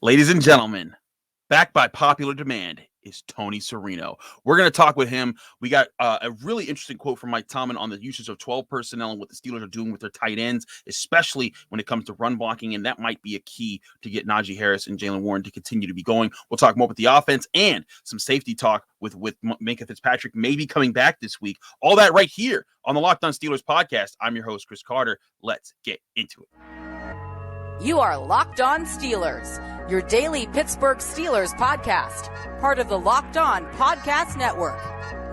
Ladies and gentlemen, back by popular demand is Tony Serino. We're going to talk with him. We got a really interesting quote from Mike Tomlin on the usage of 12 personnel and what the Steelers are doing with their tight ends, especially when it comes to run blocking, and that might be a key to get Najee Harris and Jaylen Warren to continue to be going. We'll talk more about the offense and some safety talk with Minkah Fitzpatrick maybe coming back this week. All that right here on the Locked On Steelers podcast. I'm your host, Chris Carter. Let's get into it. You are Locked On Steelers, your daily Pittsburgh Steelers podcast, part of the Locked On Podcast Network,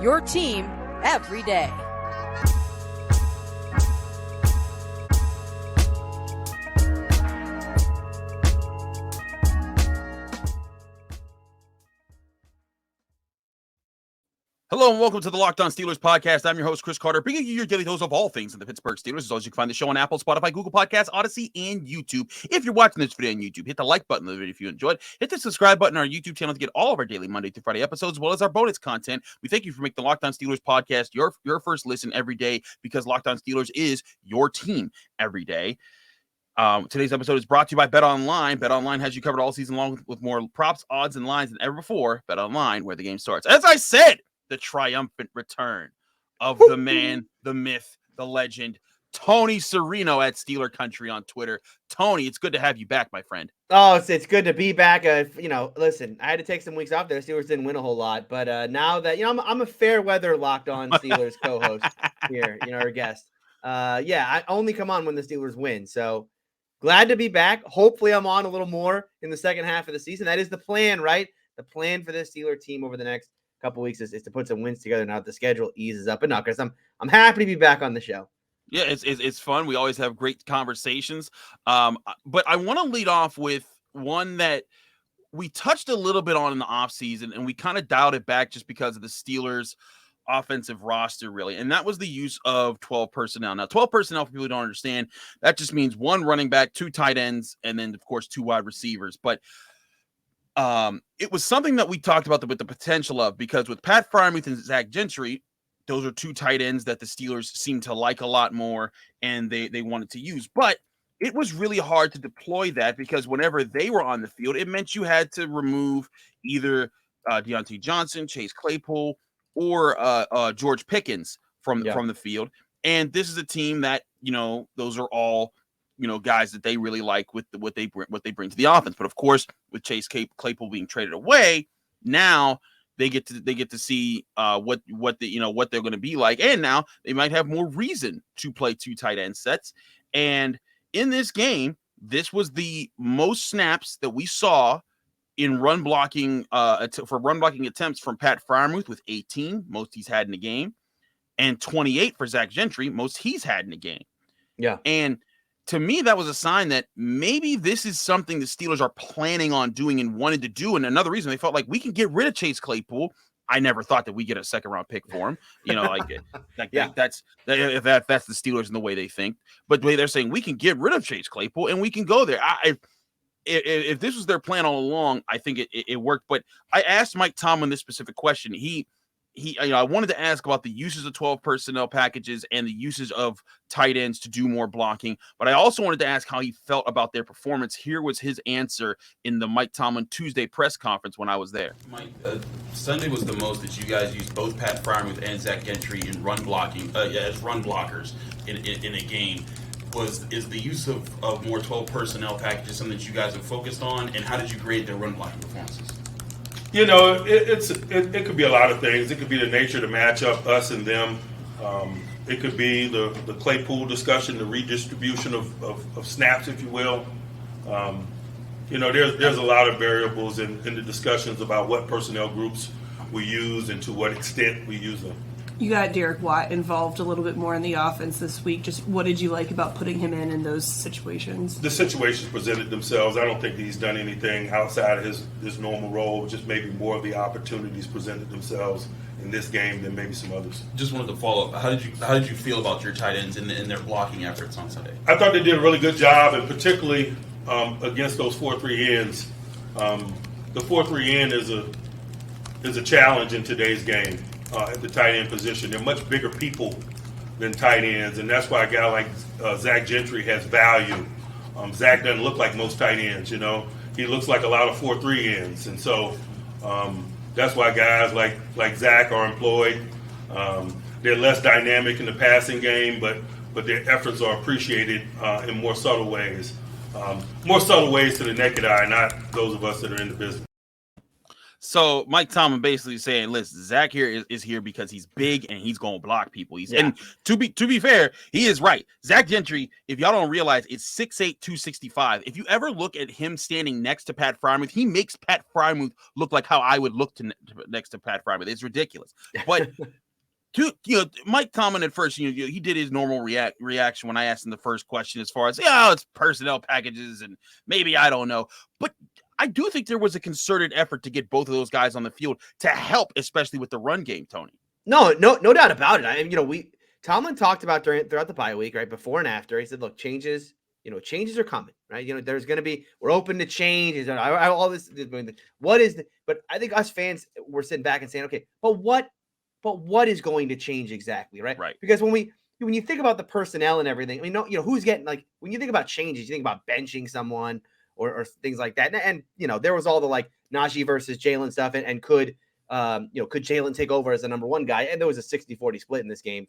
your team every day. Hello and welcome to the Locked On Steelers podcast. I'm your host, Chris Carter, bringing you your daily dose of all things in the Pittsburgh Steelers. As always, you can find the show on Apple, Spotify, Google Podcasts, Odyssey, and YouTube. If you're watching this video on YouTube, hit the like button of the video if you enjoyed. Hit the subscribe button on our YouTube channel to get all of our daily Monday through Friday episodes, as well as our bonus content. We thank you for making the Locked On Steelers podcast your first listen every day, because Locked On Steelers is your team every day. Today's episode is brought to you by BetOnline. BetOnline has you covered all season long with more props, odds, and lines than ever before. BetOnline, where the game starts. As I said, the triumphant return of the man, the myth, the legend, Tony Serino at Steeler Country on Twitter. Tony, it's good to have you back, my friend. Oh, it's good to be back. Listen, I had to take some weeks off there. The Steelers didn't win a whole lot, but now that I'm a fair weather Locked On Steelers co-host here, our guest. I only come on when the Steelers win. So glad to be back. Hopefully, I'm on a little more in the second half of the season. That is the plan, right? The plan for this Steeler team over the next couple weeks is to put some wins together. Now that the schedule eases up enough, because I'm happy to be back on the show. Yeah, it's fun. We always have great conversations. But I want to lead off with one that we touched a little bit on in the offseason, and we kind of dialed it back just because of the Steelers' offensive roster, really. And that was the use of 12 personnel. Now, 12 personnel, for people who don't understand, that just means one running back, two tight ends, and then, of course, two wide receivers. But it was something that we talked about with the potential of, because with Pat Freiermuth and Zach Gentry, those are two tight ends that the Steelers seem to like a lot more, and they wanted to use. But it was really hard to deploy that, because whenever they were on the field, it meant you had to remove either Deontay Johnson, Chase Claypool, or George Pickens from the field. And this is a team that, those are all guys that they really like with what they bring to the offense. But of course, with Chase Claypool being traded away, now they get to see what they're going to be like, and now they might have more reason to play two tight end sets. And in this game, this was the most snaps that we saw in run blocking for run blocking attempts from Pat Freiermuth, with 18, most he's had in a game, and 28 for Zach Gentry, most he's had in a game. Yeah, and to me, that was a sign that maybe this is something the Steelers are planning on doing and wanted to do. And another reason, they felt like we can get rid of Chase Claypool. I never thought that we get a second-round pick for him. That's the Steelers and the way they think. But the way they're saying, we can get rid of Chase Claypool and we can go there. If this was their plan all along, I think it worked. But I asked Mike Tomlin this specific question. I wanted to ask about the uses of 12 personnel packages and the uses of tight ends to do more blocking, but I also wanted to ask how he felt about their performance. Here was his answer in the Mike Tomlin Tuesday press conference when I was there. Mike, Sunday was the most that you guys used both Pat Freiermuth and Zach Gentry in run blocking, as run blockers in a game. Is the use of more 12 personnel packages something that you guys have focused on, and how did you grade their run blocking performances? It could be a lot of things. It could be the nature of the matchup, us and them. It could be the Claypool discussion, the redistribution of snaps, if you will. There's a lot of variables in the discussions about what personnel groups we use and to what extent we use them. You got Derek Watt involved a little bit more in the offense this week. Just what did you like about putting him in those situations? The situations presented themselves. I don't think he's done anything outside of his normal role. Just maybe more of the opportunities presented themselves in this game than maybe some others. Just wanted to follow up. How did you feel about your tight ends in their blocking efforts on Sunday? I thought they did a really good job, and particularly against those 4-3 ends. The 4-3 end is a challenge in today's game. At the tight end position, they're much bigger people than tight ends, and that's why a guy like Zach Gentry has value. Zach doesn't look like most tight ends, he looks like a lot of 4-3 ends, and so that's why guys like Zach are employed. They're less dynamic in the passing game, but their efforts are appreciated in more subtle ways. More subtle ways to the naked eye, not those of us that are in the business. So Mike Tomlin basically saying, listen, Zach here is here because he's big and he's going to block people. And to be fair, he is right. Zach Gentry, if y'all don't realize, it's 6'8", 265. If you ever look at him standing next to Pat Freiermuth, he makes Pat Freiermuth look like how I would look next to Pat Freiermuth. It's ridiculous. But Mike Tomlin at first, he did his normal reaction when I asked him the first question as far as, it's personnel packages and maybe I don't know. But I do think there was a concerted effort to get both of those guys on the field to help, especially with the run game, Tony. No doubt about it. I mean, Tomlin talked about throughout the bye week, right, before and after. He said, look, changes are coming, right? There's going to be, we're open to change. All this, what is but I think us fans were sitting back and saying, okay, but what is going to change exactly, right? Right. Because when you think about the personnel and everything, I mean, who's getting, like, when you think about changes, you think about benching someone or things like that. And there was all the like Najee versus Jaylen stuff, and could Jaylen take over as the number one guy? And there was a 60-40 split in this game.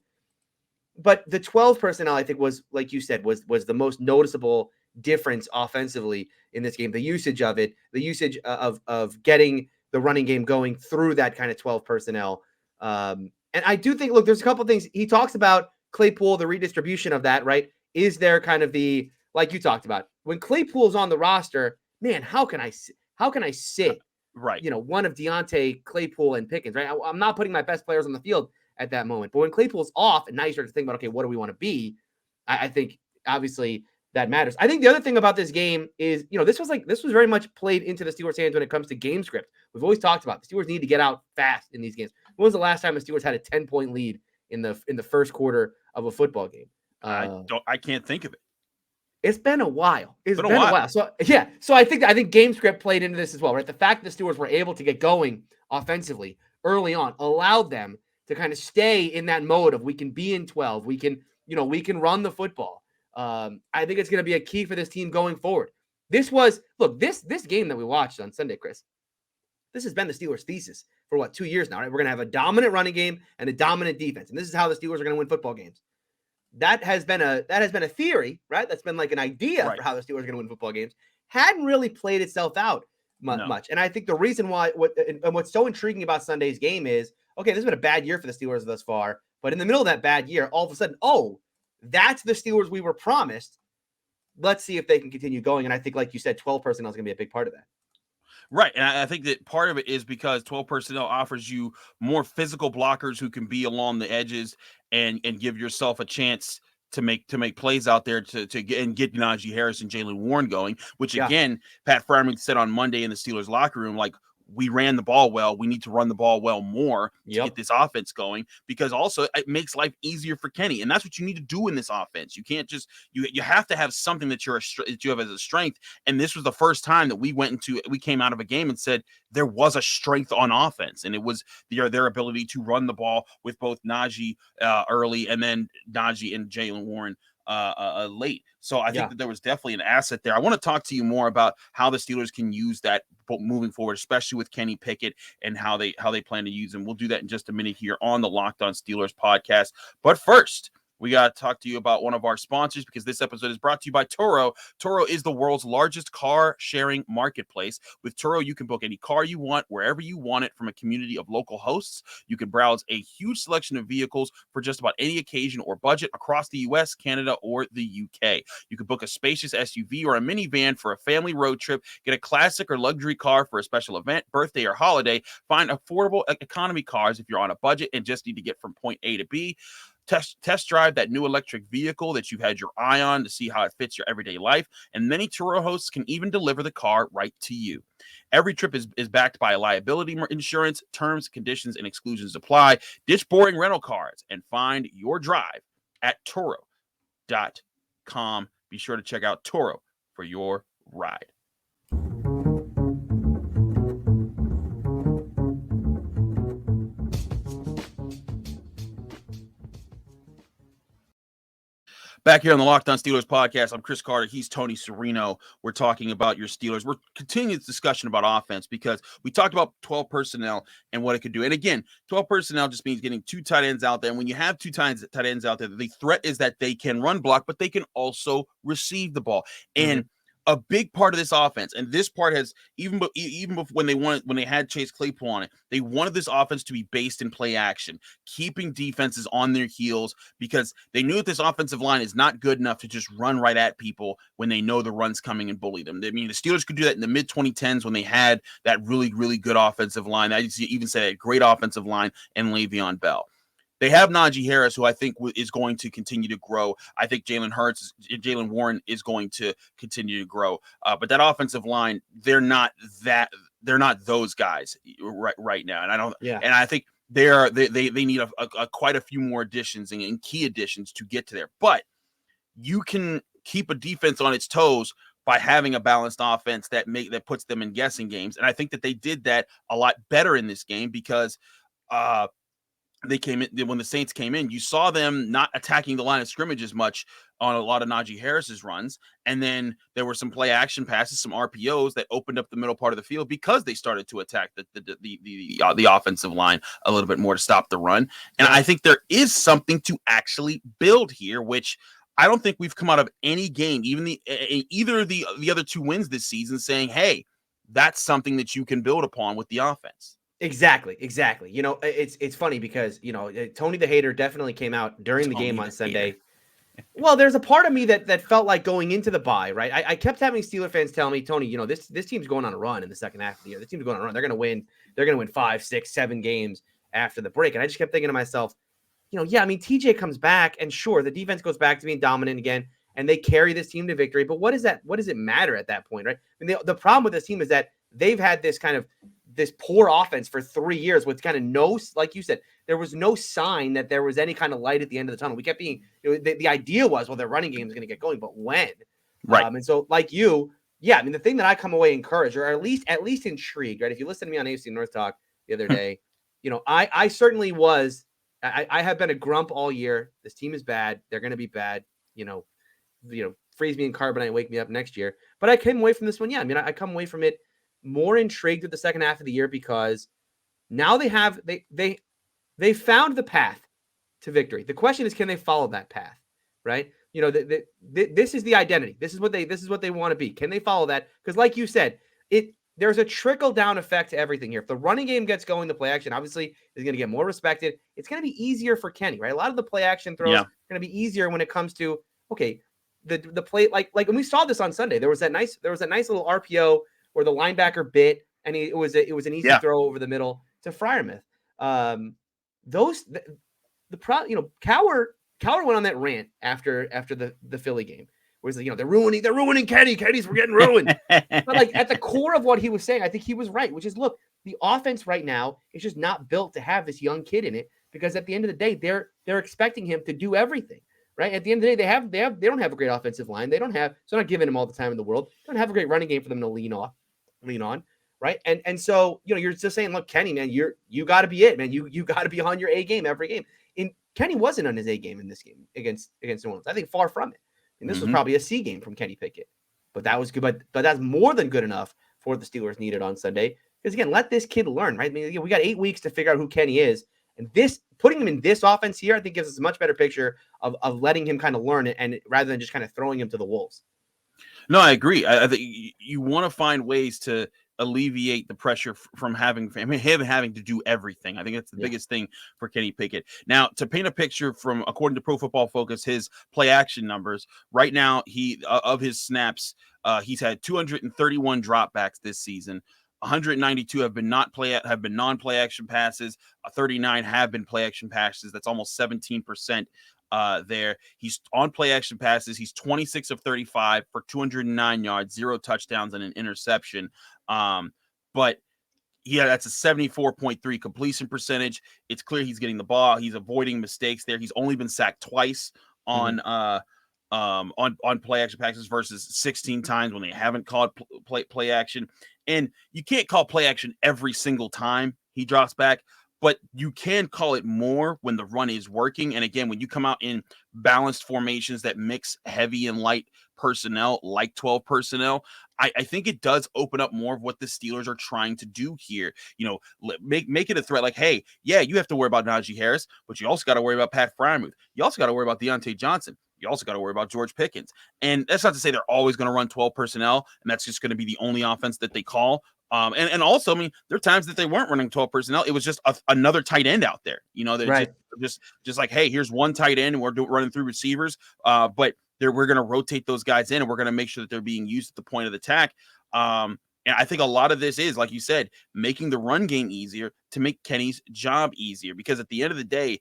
But the 12 personnel, I think, was, like you said, was the most noticeable difference offensively in this game. The usage of it, the usage of getting the running game going through that kind of 12 personnel. And I do think, look, there's a couple things he talks about. Claypool, the redistribution of that, right? Is there kind of the, like you talked about, when Claypool's on the roster, man, how can I sit, right, one of Deontay, Claypool, and Pickens, right? I'm not putting my best players on the field at that moment. But when Claypool's off, and now you start to think about, okay, what do we want to be? I think obviously that matters. I think the other thing about this game is, this was very much played into the Steelers' hands when it comes to game script. We've always talked about the Steelers need to get out fast in these games. When was the last time the Steelers had a 10-point lead in the first quarter of a football game? I can't think of it. It's been a while. It's been a while. So yeah. So I think game script played into this as well, right? The fact that the Steelers were able to get going offensively early on allowed them to kind of stay in that mode of, we can be in 12. We can run the football. I think it's going to be a key for this team going forward. This game that we watched on Sunday, Chris, this has been the Steelers' thesis for 2 years now, right? We're going to have a dominant running game and a dominant defense. And this is how the Steelers are going to win football games. That has been a theory, right? That's been like an idea for how the Steelers are going to win football games. Hadn't really played itself out much. And I think the reason why, what's so intriguing about Sunday's game is, okay, this has been a bad year for the Steelers thus far, but in the middle of that bad year, all of a sudden, that's the Steelers we were promised. Let's see if they can continue going. And I think, like you said, 12 personnel is going to be a big part of that. Right. And I think that part of it is because 12 personnel offers you more physical blockers who can be along the edges and give yourself a chance to make plays out there to get Najee Harris and Jaylen Warren going, which again, Pat Freiermuth said on Monday in the Steelers locker room, like, we ran the ball well. We need to run the ball well more to get this offense going, because also it makes life easier for Kenny. And that's what you need to do in this offense. You can't just, you have to have something that you have as a strength. And this was the first time that we came out of a game and said there was a strength on offense. And it was their ability to run the ball with both Najee early and then Najee and Jaylen Warren late. So I think that there was definitely an asset there. I want to talk to you more about how the Steelers can use that moving forward, especially with Kenny Pickett and how they plan to use him. We'll do that in just a minute here on the Locked On Steelers podcast. But first, we got to talk to you about one of our sponsors, because this episode is brought to you by Turo. Turo is the world's largest car sharing marketplace. With Turo, you can book any car you want, wherever you want it, from a community of local hosts. You can browse a huge selection of vehicles for just about any occasion or budget across the U.S., Canada, or the UK. You can book a spacious SUV or a minivan for a family road trip, get a classic or luxury car for a special event, birthday, or holiday. Find affordable economy cars if you're on a budget and just need to get from point A to B. Test drive that new electric vehicle that you've had your eye on to see how it fits your everyday life. And many Turo hosts can even deliver the car right to you. Every trip is backed by a liability insurance. Terms, conditions, and exclusions apply. Ditch boring rental cars and find your drive at Turo.com. Be sure to check out Turo for your ride. Back here on the Locked On Steelers podcast, I'm Chris Carter. He's Tony Serino. We're talking about your Steelers. We're continuing this discussion about offense because we talked about 12 personnel and what it could do. And again, 12 personnel just means getting 2 tight ends out there. And when you have 2 tight ends out there, the threat is that they can run block, but they can also receive the ball. And a big part of this offense, and this part has even when they had Chase Claypool on it, they wanted this offense to be based in play action, keeping defenses on their heels because they knew that this offensive line is not good enough to just run right at people when they know the run's coming and bully them. I mean, the Steelers could do that in the mid 2010s when they had that really, really good offensive line. I even say a great offensive line and Le'Veon Bell. They have Najee Harris, who I think is going to continue to grow. I think Jaylen Warren is going to continue to grow. But that offensive line, they're not those guys right now. And I think they need quite a few more additions and key additions to get to there. But you can keep a defense on its toes by having a balanced offense that puts them in guessing games. And I think that they did that a lot better in this game because they came in when the Saints came in. You saw them not attacking the line of scrimmage as much on a lot of Najee Harris's runs, and then there were some play action passes, some RPOs that opened up the middle part of the field because they started to attack the offensive line a little bit more to stop the run. And I think there is something to actually build here, which I don't think we've come out of any game, even either of the other 2 wins this season, saying, "Hey, that's something that you can build upon with the offense." Exactly. You know, it's funny because, you know, Tony the Hater definitely came out during the game on Sunday. Well, there's a part of me that felt like going into the bye, right? I kept having Steeler fans tell me, Tony, you know, this team's going on a run in the second half of the year. This team's going on a run. They're going to win. They're going to win 5, 6, 7 games after the break. And I just kept thinking to myself, you know, yeah, I mean, TJ comes back and sure, the defense goes back to being dominant again and they carry this team to victory. But what does it matter at that point, right? I mean, the problem with this team is that they've had this poor offense for 3 years with kind of no, like you said, there was no sign that there was any kind of light at the end of the tunnel. We kept being, the idea was, well, their running game is going to get going, but when? Right. And so like you, yeah, I mean, the thing that I come away encouraged or at least intrigued, right? If you listen to me on AFC North Talk the other day, you know, I certainly was, I have been a grump all year. This team is bad. They're going to be bad, you know, freeze me in carbonite and wake me up next year. But I came away from this one. Yeah. I mean, I come away from it more intrigued with the second half of the year because now they found the path to victory. The question is, can they follow that path? Right? You know, this is the identity. This is what they want to be. Can they follow that? Because like you said, there's a trickle down effect to everything here. If the running game gets going, the play action obviously is going to get more respected. It's going to be easier for Kenny, right? A lot of the play action throws are going to be easier when it comes to, okay, the play, like when we saw this on Sunday, there was that nice little RPO where the linebacker bit, and it was an easy throw over the middle to Freiermuth. Cowher went on that rant after the Philly game, where he's like, you know, they're ruining Kenny. We're getting ruined. But like at the core of what he was saying, I think he was right, which is, look, the offense right now is just not built to have this young kid in it because at the end of the day, they're expecting him to do everything. Right. At the end of the day, they don't have a great offensive line. They're not giving him all the time in the world. They don't have a great running game for them to lean on. Right. And so, you know, you're just saying, look, Kenny, man, you got to be it, man. You got to be on your A game every game. And Kenny wasn't on his A game in this game against New Orleans. I think far from it. And this was probably a C game from Kenny Pickett. But that was good. But that's more than good enough for what the Steelers needed on Sunday. Because again, let this kid learn. Right. I mean, we got 8 weeks to figure out who Kenny is. And putting him in this offense here, I think gives us a much better picture of letting him kind of learn it, and rather than just kind of throwing him to the wolves. No, I agree. I think you want to find ways to alleviate the pressure from him having to do everything. I think that's the biggest thing for Kenny Pickett. Now, to paint a picture from, according to Pro Football Focus, his play action numbers right now, of his snaps, he's had 231 dropbacks this season. 192 have been non-play action passes. 39 have been play action passes. That's almost 17% there. He's on play action passes. He's 26 of 35 for 209 yards, 0 touchdowns, and an interception. But yeah, that's a 74.3 completion percentage. It's clear he's getting the ball. He's avoiding mistakes there. He's only been sacked twice on play action passes versus 16 times when they haven't called play action. And you can't call play action every single time he drops back, but you can call it more when the run is working. And again, when you come out in balanced formations that mix heavy and light personnel, like 12 personnel, I think it does open up more of what the Steelers are trying to do here. Make it a threat. Like, hey, yeah, you have to worry about Najee Harris, but you also got to worry about Pat Freiermuth. You also got to worry about Deontay Johnson. You also got to worry about George Pickens. And that's not to say they're always going to run 12 personnel, and that's just going to be the only offense that they call. And also, I mean, there are times that they weren't running 12 personnel. It was just another tight end out there. They're right. just like, hey, here's one tight end, and we're running through receivers. But we're going to rotate those guys in, and we're going to make sure that they're being used at the point of attack. And I think a lot of this is, like you said, making the run game easier to make Kenny's job easier. Because at the end of the day,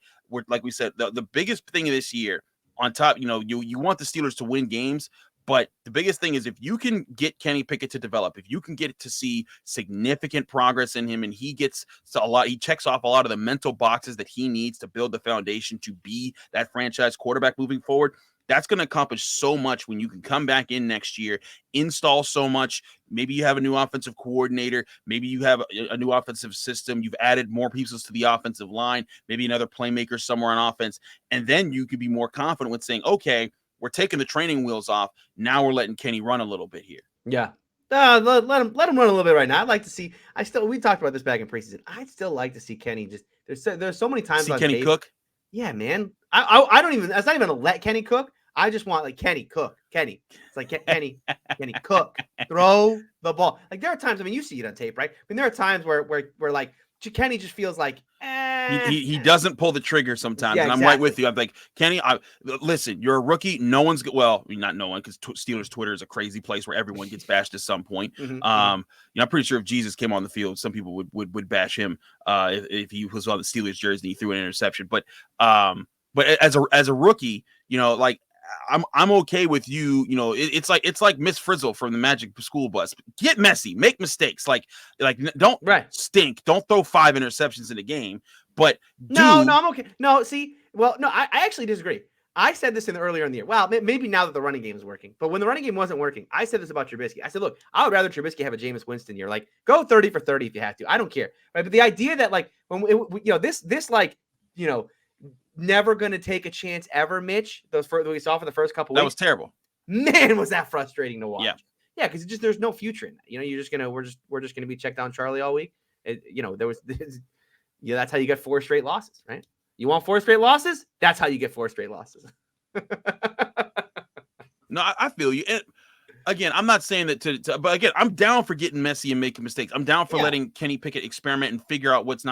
like we said, the biggest thing of this year on top, you want the Steelers to win games. But the biggest thing is if you can get Kenny Pickett to develop, if you can get to see significant progress in him, and he checks off a lot of the mental boxes that he needs to build the foundation to be that franchise quarterback moving forward, that's going to accomplish so much when you can come back in next year, install so much. Maybe you have a new offensive coordinator. Maybe you have a new offensive system. You've added more pieces to the offensive line, maybe another playmaker somewhere on offense. And then you could be more confident with saying, okay, we're taking the training wheels off. Now we're letting Kenny run a little bit here. Yeah. Let him run a little bit right now. I'd like to see. We talked about this back in preseason. I'd still like to see Kenny just. There's so many times. See Kenny cook. Yeah, man. I don't even. That's not even a let Kenny cook. I just want like Kenny cook. Kenny. It's like Kenny cook. Throw the ball. Like there are times. I mean, you see it on tape, right? I mean, there are times where like Kenny just feels like. He doesn't pull the trigger sometimes, yeah, and I'm exactly. right with you. I'm like, Kenny, listen, you're a rookie. No one's not no one, because Steelers Twitter is a crazy place where everyone gets bashed at some point. Mm-hmm. I'm pretty sure if Jesus came on the field, some people would bash him if he was on the Steelers jersey and he threw an interception. But as a rookie, like. I'm okay with you. It's like Miss Frizzle from the Magic School Bus. Get messy, make mistakes. Like don't stink. Don't throw 5 interceptions in a game. But no, I'm okay. No, see, well, no, I actually disagree. I said this earlier in the year. Well, maybe now that the running game is working, but when the running game wasn't working, I said this about Trubisky. I said, look, I would rather Trubisky have a Jameis Winston year. Like, go 30 for 30 if you have to. I don't care, right? But the idea that like when never going to take a chance ever, Mitch. That we saw for the first couple weeks. That was terrible. Man, was that frustrating to watch. Yeah, because there's no future in that. We're just gonna be checked down Charlie all week. That's how you get 4 straight losses, right? You want 4 straight losses? That's how you get 4 straight losses. No, I feel you. And again, I'm not saying that but again, I'm down for getting messy and making mistakes. I'm down for letting Kenny Pickett experiment and figure out what's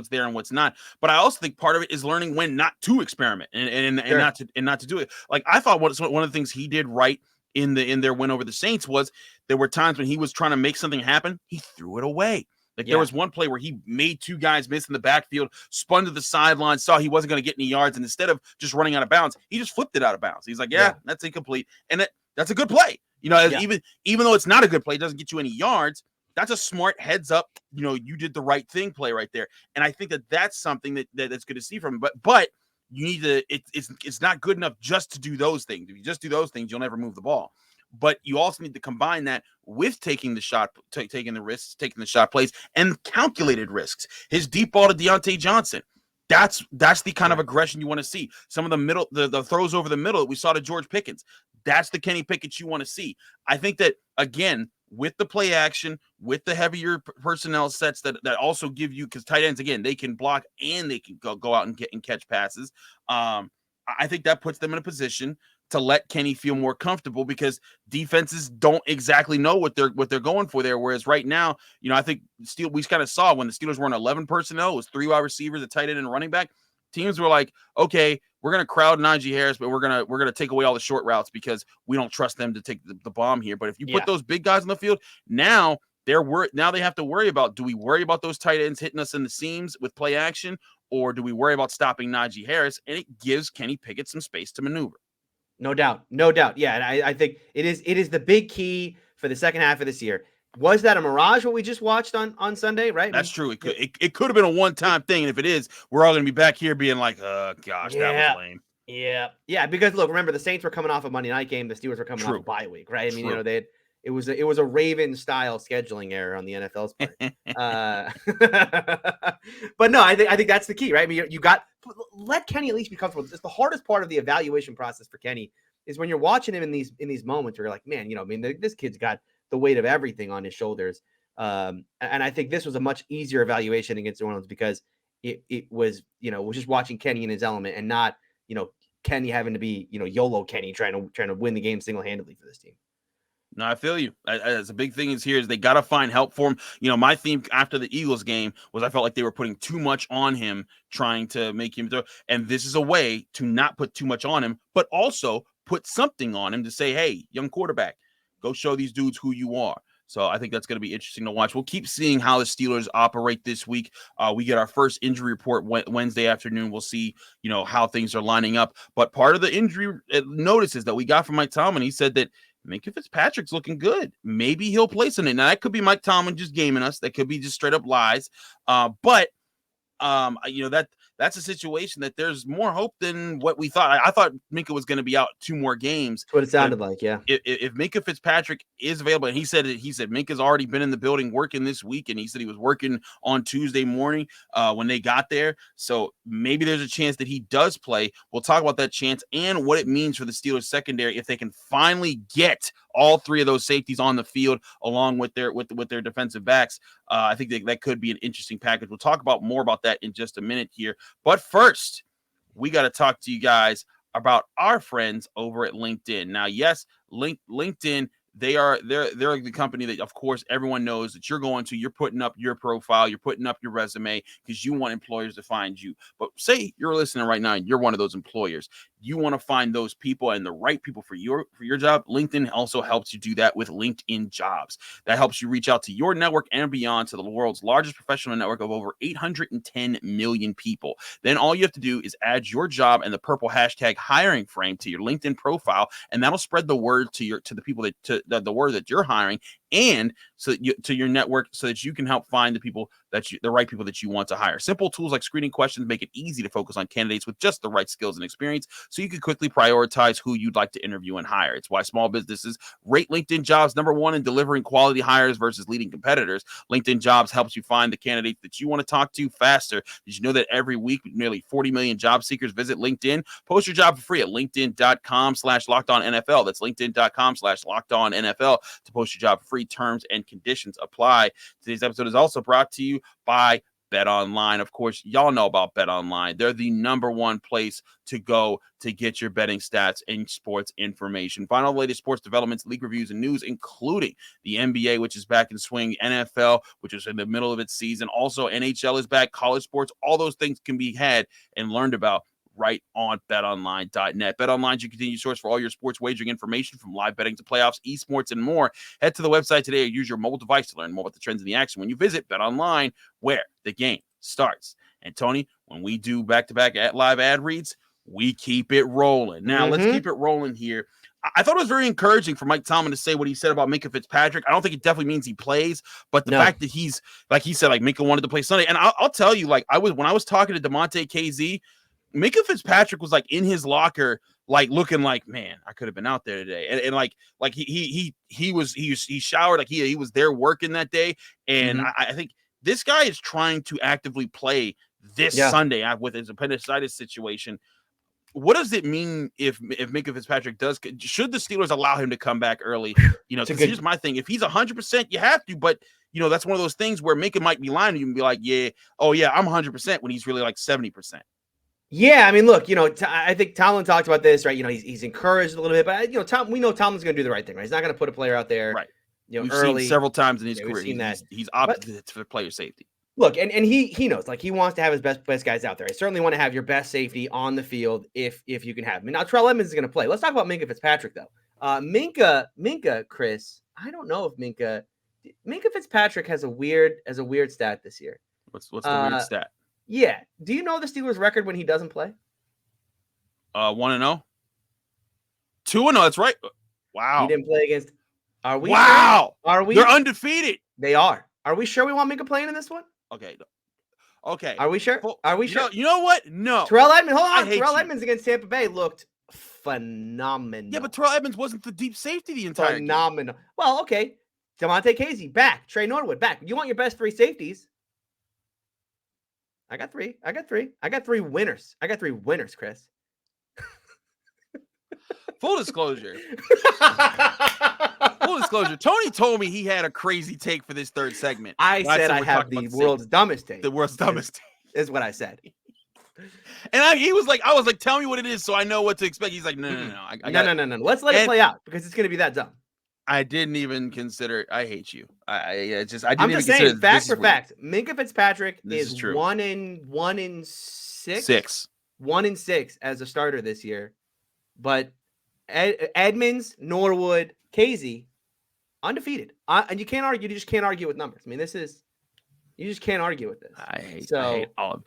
there and what's not. But I also think part of it is learning when not to experiment and not to do it. Like I thought one of the things he did right in their win over the Saints was there were times when he was trying to make something happen, he threw it away. Like there was one play where he made 2 guys miss in the backfield, spun to the sideline, saw he wasn't going to get any yards, and instead of just running out of bounds, he just flipped it out of bounds. He's like, that's incomplete, and that's a good play. Even though it's not a good play, it doesn't get you any yards. That's a smart heads up. You did the right thing play right there, and I think that's something that's good to see from him. But you need to. It's not good enough just to do those things. If you just do those things, you'll never move the ball. But you also need to combine that with taking the shot, taking the risks, taking the shot plays, and calculated risks. His deep ball to Deontay Johnson. That's the kind of aggression you want to see. Some of the middle, the throws over the middle that we saw to George Pickens. That's the Kenny Pickett you want to see. I think that, again, with the play action, with the heavier personnel sets that also give you, because tight ends, again, they can block and they can go out and catch passes. I think that puts them in a position to let Kenny feel more comfortable, because defenses don't exactly know what they're going for there. Whereas right now, I think we kind of saw when the Steelers were in 11 personnel, it was 3 wide receivers, a tight end, and a running back. Teams were like, okay, we're going to crowd Najee Harris, but we're going to take away all the short routes because we don't trust them to take the bomb here. But if you put those big guys on the field, now they have to worry about, do we worry about those tight ends hitting us in the seams with play action, or do we worry about stopping Najee Harris? And it gives Kenny Pickett some space to maneuver. No doubt. Yeah, and I think it is the big key for the second half of this year. Was that a mirage, what we just watched on Sunday, right? That's true. It could have been a one-time thing, and if it is, we're all going to be back here being like, gosh, that was lame. Yeah, because look, remember the Saints were coming off a Monday night game, the Steelers were coming off a bye week, right? I mean, It was a Raven style scheduling error on the NFL's part. But no, I think that's the key, right? I mean, let Kenny at least be comfortable. It's the hardest part of the evaluation process for Kenny is when you're watching him in these moments where you're like, man, this kid's got the weight of everything on his shoulders. And I think this was a much easier evaluation against New Orleans because it was, was just watching Kenny in his element and not, Kenny having to be, YOLO Kenny trying to win the game single-handedly for this team. No, I feel you. As a big thing is they got to find help for him. My theme after the Eagles game was I felt like they were putting too much on him, trying to make him throw. And this is a way to not put too much on him, but also put something on him to say, hey, young quarterback, go show these dudes who you are. So I think that's going to be interesting to watch. We'll keep seeing how the Steelers operate this week. We get our first injury report Wednesday afternoon. We'll see, how things are lining up. But part of the injury notices that we got from Mike Tomlin, he said that Minkah Fitzpatrick's looking good. Maybe he'll play Sunday. Now, that could be Mike Tomlin just gaming us. That could be just straight up lies. But that's a situation that there's more hope than what we thought. I thought Minkah was going to be out 2 more games. That's what it sounded like, yeah. If Minkah Fitzpatrick is available, and he said Minkah's already been in the building working this week, and he said he was working on Tuesday morning when they got there. So maybe there's a chance that he does play. We'll talk about that chance and what it means for the Steelers secondary if they can finally get all 3 of those safeties on the field along with their defensive backs. I think that could be an interesting package. We'll talk about more about that in just a minute here. But first, we got to talk to you guys about our friends over at LinkedIn. Now, yes, LinkedIn, they're the company that, of course, everyone knows that you're putting up your profile, you're putting up your resume because you want employers to find you. But say you're listening right now and you're one of those employers. You want to find those people and the right people for your job. LinkedIn also helps you do that with LinkedIn Jobs. That helps you reach out to your network and beyond to the world's largest professional network of over 810 million people. Then all you have to do is add your job and the purple hashtag hiring frame to your LinkedIn profile, and that'll spread the word to the people the word that you're hiring and to your network so that you can help find the right people that you want to hire. Simple tools like screening questions make it easy to focus on candidates with just the right skills and experience so you can quickly prioritize who you'd like to interview and hire. It's why small businesses rate LinkedIn Jobs #1 in delivering quality hires versus leading competitors. LinkedIn Jobs helps you find the candidates that you want to talk to faster. Did you know that every week nearly 40 million job seekers visit LinkedIn? Post your job for free at linkedin.com/lockedonnfl. That's linkedin.com/lockedonnfl to post your job for free. Terms and conditions apply. Today's episode is also brought to you by BetOnline. Of course, y'all know about BetOnline. They're the #1 place to go to get your betting stats and sports information. Find all the latest sports developments, league reviews, and news, including the NBA, which is back in swing, NFL, which is in the middle of its season. Also, NHL is back, college sports. All those things can be had and learned about right on betonline.net. BetOnline's your continued source for all your sports wagering information from live betting to playoffs, esports, and more. Head to the website today or use your mobile device to learn more about the trends in the action when you visit BetOnline, where the game starts. And Tony, when we do back-to-back live ad reads, we keep it rolling. Now, let's keep it rolling here. I thought it was very encouraging for Mike Tomlin to say what he said about Minkah Fitzpatrick. I don't think it definitely means he plays, but the fact that he's, like he said, like Minkah wanted to play Sunday. And I'll tell you, like when I was talking to Damontae Kazee, Minkah Fitzpatrick was like in his locker, like looking like, man, I could have been out there today. And like he showered, like he was there working that day. And I think this guy is trying to actively play this Sunday with his appendicitis situation. What does it mean if Minkah Fitzpatrick should the Steelers allow him to come back early? Here's my thing. If he's 100%, you have to, but that's one of those things where Minkah might be lying to you and be like, I'm 100% when he's really like 70%. Yeah, I mean, look, I think Tomlin talked about this, right? He's encouraged a little bit, but we know Tomlin's going to do the right thing, right? He's not going to put a player out there, right? We've early. Seen several times in his career. We've seen that. He's opted for player safety. Look, and he knows, like, he wants to have his best guys out there. I certainly want to have your best safety on the field if you can have him. Now, Terrell Edmonds is going to play. Let's talk about Minkah Fitzpatrick, though. Minkah, Chris, I don't know if Minkah Fitzpatrick has a weird stat this year. What's the weird stat? Yeah. Do you know the Steelers' record when he doesn't play? 1-0. 2-0. That's right. Wow. He didn't play against. Are we? Wow. Sure? Are we? They're undefeated. They are. Are we sure we want Minkah playing in this one? Okay. Are we sure? Are we sure? You know what? No. Terrell Edmonds. Hold on. Terrell Edmonds against Tampa Bay looked phenomenal. Yeah, but Terrell Edmonds wasn't the deep safety the entire game. Phenomenal. Well, okay. Damontae Kazee back. Trey Norwood back. You want your best 3 safeties? I got 3. I got 3 winners. I got 3 winners, Chris. Full disclosure. Full disclosure. Tony told me he had a crazy take for this third segment. I said I have the world's dumbest take. The world's dumbest take is what I said. And he was like, I was like, tell me what it is so I know what to expect. He's like, no. No. Let's let it play out because it's going to be that dumb. I didn't even consider. I hate you. I'm just saying, fact for fact, Minkah Fitzpatrick is true. 1 in 6. 6. 1 in 6 as a starter this year, but Edmonds, Norwood, Kazee, undefeated. And you can't argue. You just can't argue with numbers. I mean, you just can't argue with this. I hate all of.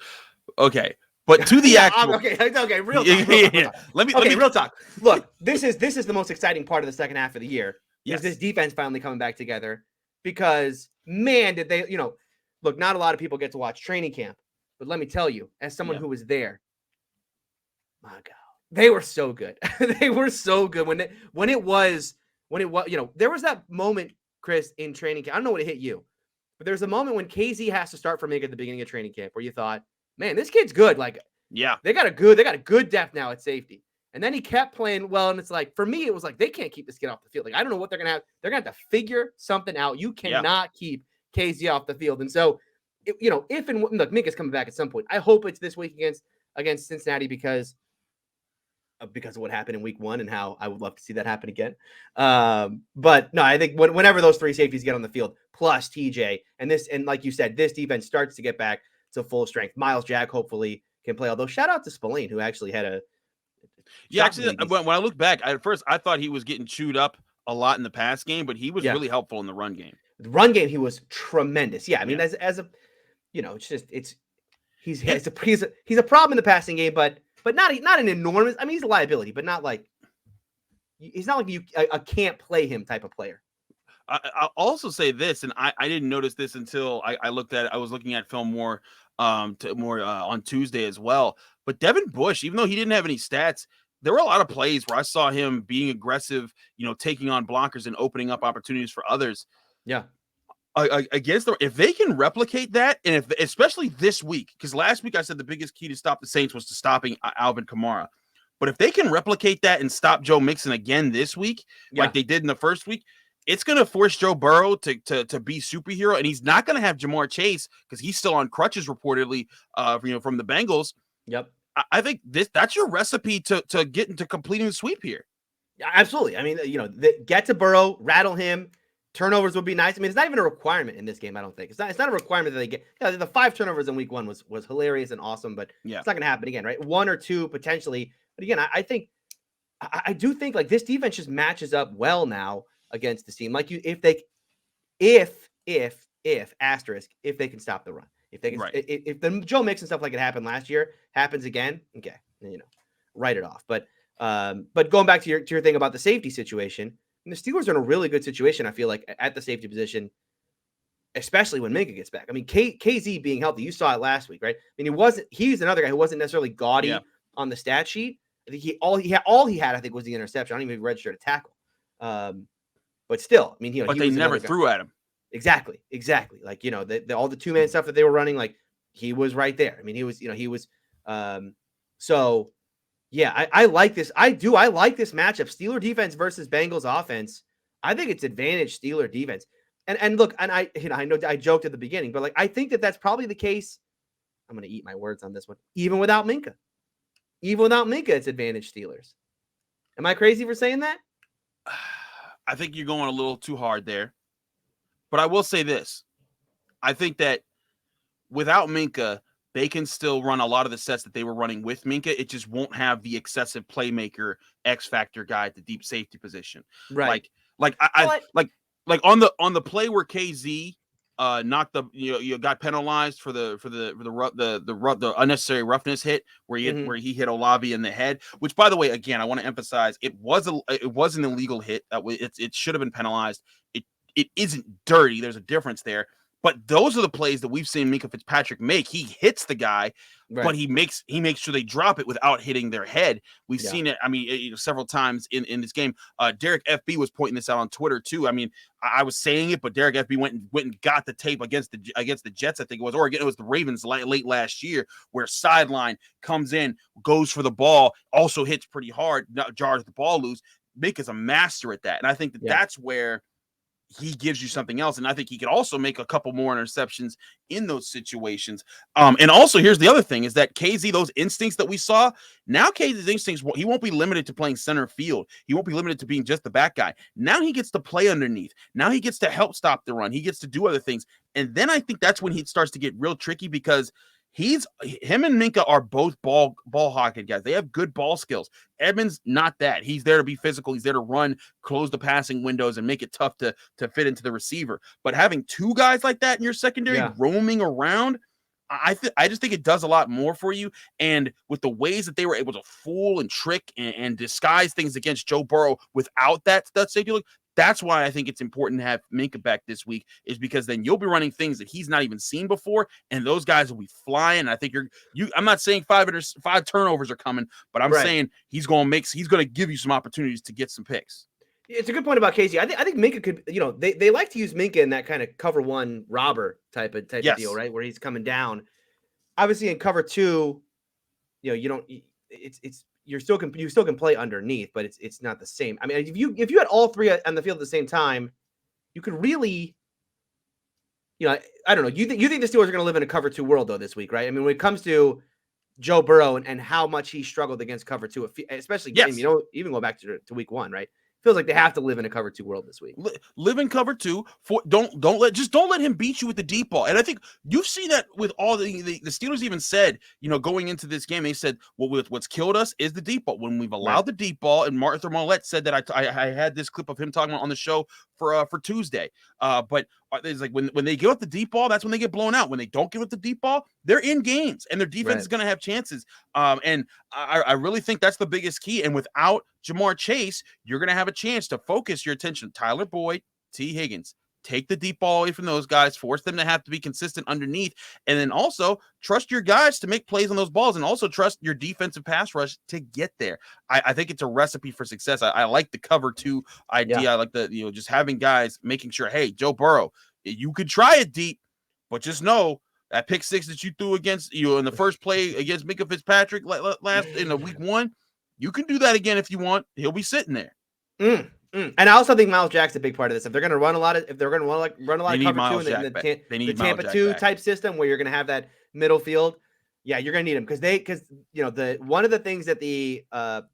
Okay. But to the actual, okay, real talk. Let me real talk. Look, this is the most exciting part of the second half of the year. Is this defense finally coming back together? Because man, did they, look, not a lot of people get to watch training camp, but let me tell you, as someone who was there, my God, they were so good. They were so good when it was, there was that moment, Chris, in training camp. I don't know what it hit you, but there's a moment when Kazee has to start for Minkah at the beginning of training camp where you thought, man, this kid's good. Like, yeah, they got a good depth now at safety. And then he kept playing well. And it's like, for me, it was like, they can't keep this kid off the field. Like, I don't know what they're going to have. They're going to have to figure something out. You cannot keep Kazee off the field. And so, look, Minkah's coming back at some point. I hope it's this week against Cincinnati because of what happened in week 1 and how I would love to see that happen again. But no, I think whenever those 3 safeties get on the field, plus TJ, and like you said, this defense starts to get back to full strength. Miles Jack hopefully can play. Although shout out to Spillane, who actually had a actually when I look back, at first I thought he was getting chewed up a lot in the pass game, but he was really helpful in the run game. The run game, he was tremendous. Yeah, I mean, as a it's just he's a problem in the passing game, but not an enormous. I mean, he's a liability, but not like he's not like a can't play him type of player. I'll also say this, and I didn't notice this until I was looking at film more on Tuesday as well. But Devin Bush, even though he didn't have any stats, there were a lot of plays where I saw him being aggressive, taking on blockers and opening up opportunities for others. Yeah. Against them, if they can replicate that, and especially this week, because last week I said the biggest key to stop the Saints was to stopping Alvin Kamara. But if they can replicate that and stop Joe Mixon again this week, like they did in the first week, it's going to force Joe Burrow to be superhero, and he's not going to have Jamar Chase because he's still on crutches reportedly, from the Bengals. Yep. I think that's your recipe to get into completing the sweep here. Yeah, absolutely. I mean, get to Burrow, rattle him. Turnovers would be nice. I mean, it's not even a requirement in this game. I don't think it's not a requirement that they get. The 5 turnovers in week 1 was hilarious and awesome, but it's not going to happen again, right? 1 or 2 potentially. But again, I do think like this defense just matches up well now against the team. Like if they can stop the run. If they can, if the Joe Mixon stuff like it happened last year happens again, okay, write it off. But going back to your thing about the safety situation, and the Steelers are in a really good situation. I feel like at the safety position, especially when Minkah gets back. I mean, Kazee being healthy, you saw it last week, right? I mean, he's another guy who wasn't necessarily gaudy on the stat sheet. I think all he had, I think, was the interception. I don't even register a tackle. But still, I mean, but they never threw at him. Exactly. Like, all the 2-man stuff that they were running, like he was right there. I mean, he was, so yeah, I like this. I like this matchup. Steeler defense versus Bengals offense. I think it's advantage Steeler defense. And look, and I know I joked at the beginning, but like, I think that's probably the case. I'm going to eat my words on this one. Even without Minkah, it's advantage Steelers. Am I crazy for saying that? I think you're going a little too hard there. But I will say this. I think that without Minkah, they can still run a lot of the sets that they were running with Minkah. It just won't have the excessive playmaker X factor guy at the deep safety position. Right. Like on the play where KZ knocked you got penalized for the unnecessary roughness hit where he hit Olave in the head, which, by the way, again, I want to emphasize it was an illegal hit. It should have been penalized. It isn't dirty. There's a difference there. But those are the plays that we've seen Minkah Fitzpatrick make. He hits the guy, Right. but he makes sure they drop it without hitting their head. We've Yeah. seen it. I mean, several times in this game. Derek FB was pointing this out on Twitter too. I mean, I was saying it, but Derek FB went and got the tape against the Jets. I think it was, or again, it was the Ravens late last year, where sideline comes in, goes for the ball, also hits pretty hard, jars the ball loose. Minkah's a master at that, and I think that's where he gives you something else. And I think he could also make a couple more interceptions in those situations. And also, here's the other thing is that Kazee, those instincts that we saw, now Kazee's instincts, he won't be limited to playing center field. He won't be limited to being just the back guy. Now he gets to play underneath. Now he gets to help stop the run. He gets to do other things. And then I think that's when he starts to get real tricky, because him and Minkah are both ball hawking guys. They have good ball skills. Edmonds, not that. He's there to be physical. He's there to run, close the passing windows, and make it tough to fit into the receiver. But having two guys like that in your secondary roaming around, I just think it does a lot more for you. And with the ways that they were able to fool and trick and disguise things against Joe Burrow without that safety look, that's why I think it's important to have Minkah back this week, is because then you'll be running things that he's not even seen before, and those guys will be flying. I think I'm not saying five turnovers are coming, but I'm saying he's going to give you some opportunities to get some picks. It's a good point about Kazee. I think Minkah could, they like to use Minkah in that kind of cover one robber type of deal, right? Where he's coming down. Obviously in cover two, you still can play underneath, but it's not the same. I mean, if you had all three on the field at the same time, you could really, I don't know. You think the Steelers are going to live in a cover two world though this week, right? I mean, when it comes to Joe Burrow and how much he struggled against cover two, especially even go back to week one, right? Feels like they have to live in a cover two world this week. Live in cover two. Don't let him beat you with the deep ball. And I think you've seen that with all the Steelers even said, going into this game, they said, well, what's killed us is the deep ball. When we've allowed the deep ball, and Martha Mollett said that I had this clip of him talking on the show for Tuesday. But it's like when they give up the deep ball, that's when they get blown out. When they don't give up the deep ball, they're in games, and their defense is going to have chances. And I really think that's the biggest key. And without Jamar Chase, you're going to have a chance to focus your attention. Tyler Boyd, T. Higgins, take the deep ball away from those guys, force them to have to be consistent underneath, and then also trust your guys to make plays on those balls, and also trust your defensive pass rush to get there. I think it's a recipe for success. I like the cover two idea. I like the, just having guys making sure, hey, Joe Burrow, you could try it deep, but just know that pick six that you threw against in the first play against Minkah Fitzpatrick last in week one, you can do that again if you want. He'll be sitting there. And I also think Miles Jack's a big part of this. If they're going to run a lot of cover two in the Tampa 2 type system where you're going to have that middle field, you're going to need him because one of the things that the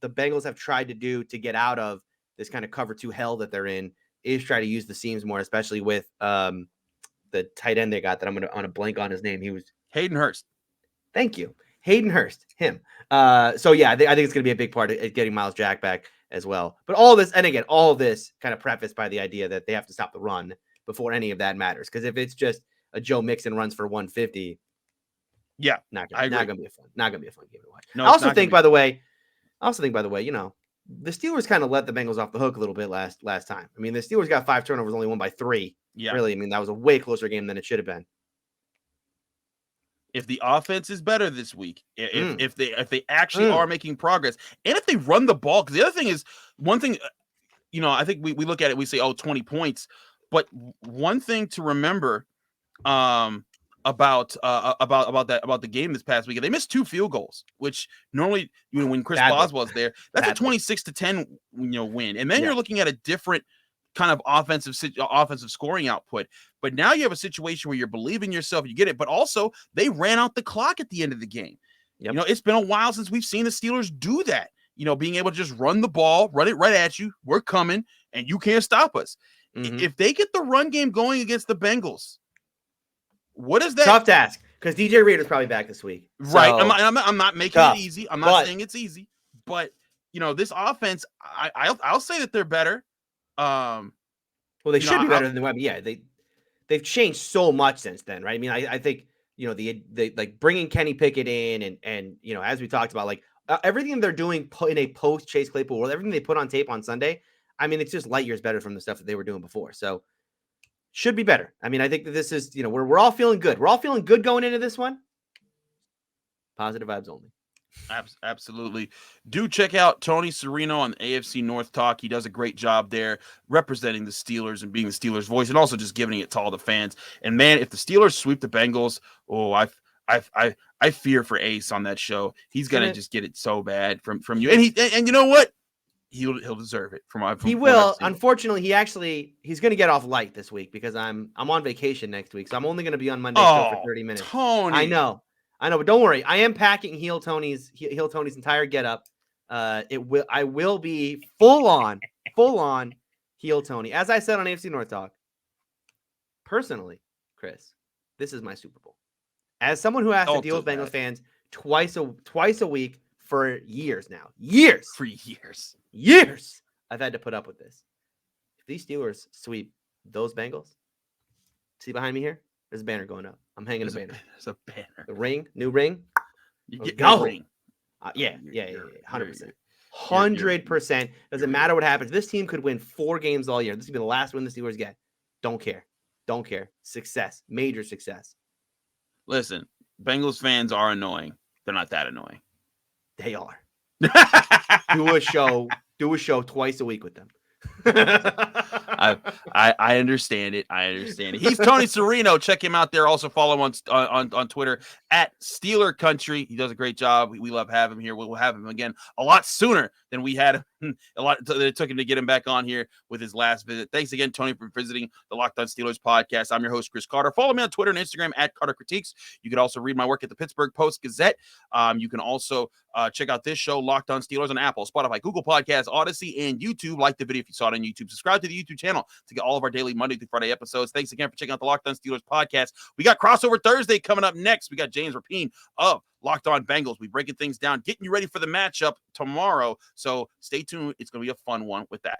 Bengals have tried to do to get out of this kind of cover two hell that they're in is try to use the seams more, especially with the tight end they got that I'm going to blank on his name. He was Hayden Hurst. Thank you. Hayden Hurst, him. I think it's going to be a big part of getting Miles Jack back as well. But all this kind of prefaced by the idea that they have to stop the run before any of that matters. Because if it's just a Joe Mixon runs for 150, not gonna be a fun game to watch. No, I also think, by the way, the Steelers kind of let the Bengals off the hook a little bit last time. I mean, the Steelers got 5 turnovers, only won by 3. Yeah, really. I mean, that was a way closer game than it should have been. If the offense is better this week, if they actually are making progress, and if they run the ball, because the other thing is, one thing, I think we look at it, we say, 20 points, but one thing to remember about the game this past week, they missed 2 field goals, which normally when Chris Boswell's there, that's a 26-10 win, and then you're looking at a different kind of offensive scoring output. But now you have a situation where you're believing yourself, you get it, but also they ran out the clock at the end of the game. Yep. It's been a while since we've seen the Steelers do that. Being able to just run the ball, run it right at you, we're coming, and you can't stop us. Mm-hmm. If they get the run game going against the Bengals, what is that? Tough task, because DJ Reader's probably back this week. Right. So, I'm not making it easy. I'm not saying it's easy, but this offense, I'll say that they're better. Well, they should be better than the web. Yeah, they've changed so much since then, right? I mean, I think the like bringing Kenny Pickett in and as we talked about, like everything they're doing in a post Chase Claypool world, everything they put on tape on Sunday, I mean, it's just light years better from the stuff that they were doing before. So should be better. I mean, I think that this is, we're all feeling good. We're all feeling good going into this one. Positive vibes only. Absolutely. Do check out Tony Serino on AFC North Talk. He does a great job there representing the Steelers and being the Steelers' voice and also just giving it to all the fans. And man, if the Steelers sweep the Bengals, I fear for Ace on that show. He's gonna just get it so bad from you. And you know what? He'll deserve it he will. Unfortunately, he's going to get off light this week because I'm on vacation next week, so I'm only going to be on Monday's show for 30 minutes. Tony, I know, but don't worry. I am packing Heel Tony's entire getup. I will be full on Heel Tony. As I said on AFC North Talk, personally, Chris, this is my Super Bowl. As someone who has to deal with Bengals fans twice a week for years now, years, I've had to put up with this. If these Steelers sweep those Bengals, see behind me here? There's a banner going up. I'm hanging a banner. There's a banner. The ring, new ring. You get go. Ring. Yeah, 100%. 100%. Doesn't matter what happens. This team could win 4 games all year. This could be the last win the Steelers get. Don't care. Success. Major success. Listen, Bengals fans are annoying. They're not that annoying. They are. Do a show twice a week with them. I understand it. He's Tony Serino. Check him out there. Also follow him on Twitter at Steeler Country. He does a great job. We love having him here. We'll have him again a lot sooner than we had him. It took him to get him back on here with his last visit. Thanks again, Tony, for visiting the Locked On Steelers podcast. I'm your host, Chris Carter. Follow me on Twitter and Instagram at Carter Critiques. You can also read my work at the Pittsburgh Post-Gazette. You can also check out this show, Locked On Steelers, on Apple, Spotify, Google Podcasts, Odyssey, and YouTube. Like the video if you saw it on YouTube. Subscribe to the YouTube channel to get all of our daily Monday through Friday episodes. Thanks again for checking out the Locked On Steelers podcast. We got Crossover Thursday coming up next. We got James Rapine of Locked On Bengals. We breaking things down, getting you ready for the matchup tomorrow. So stay tuned. It's going to be a fun one with that.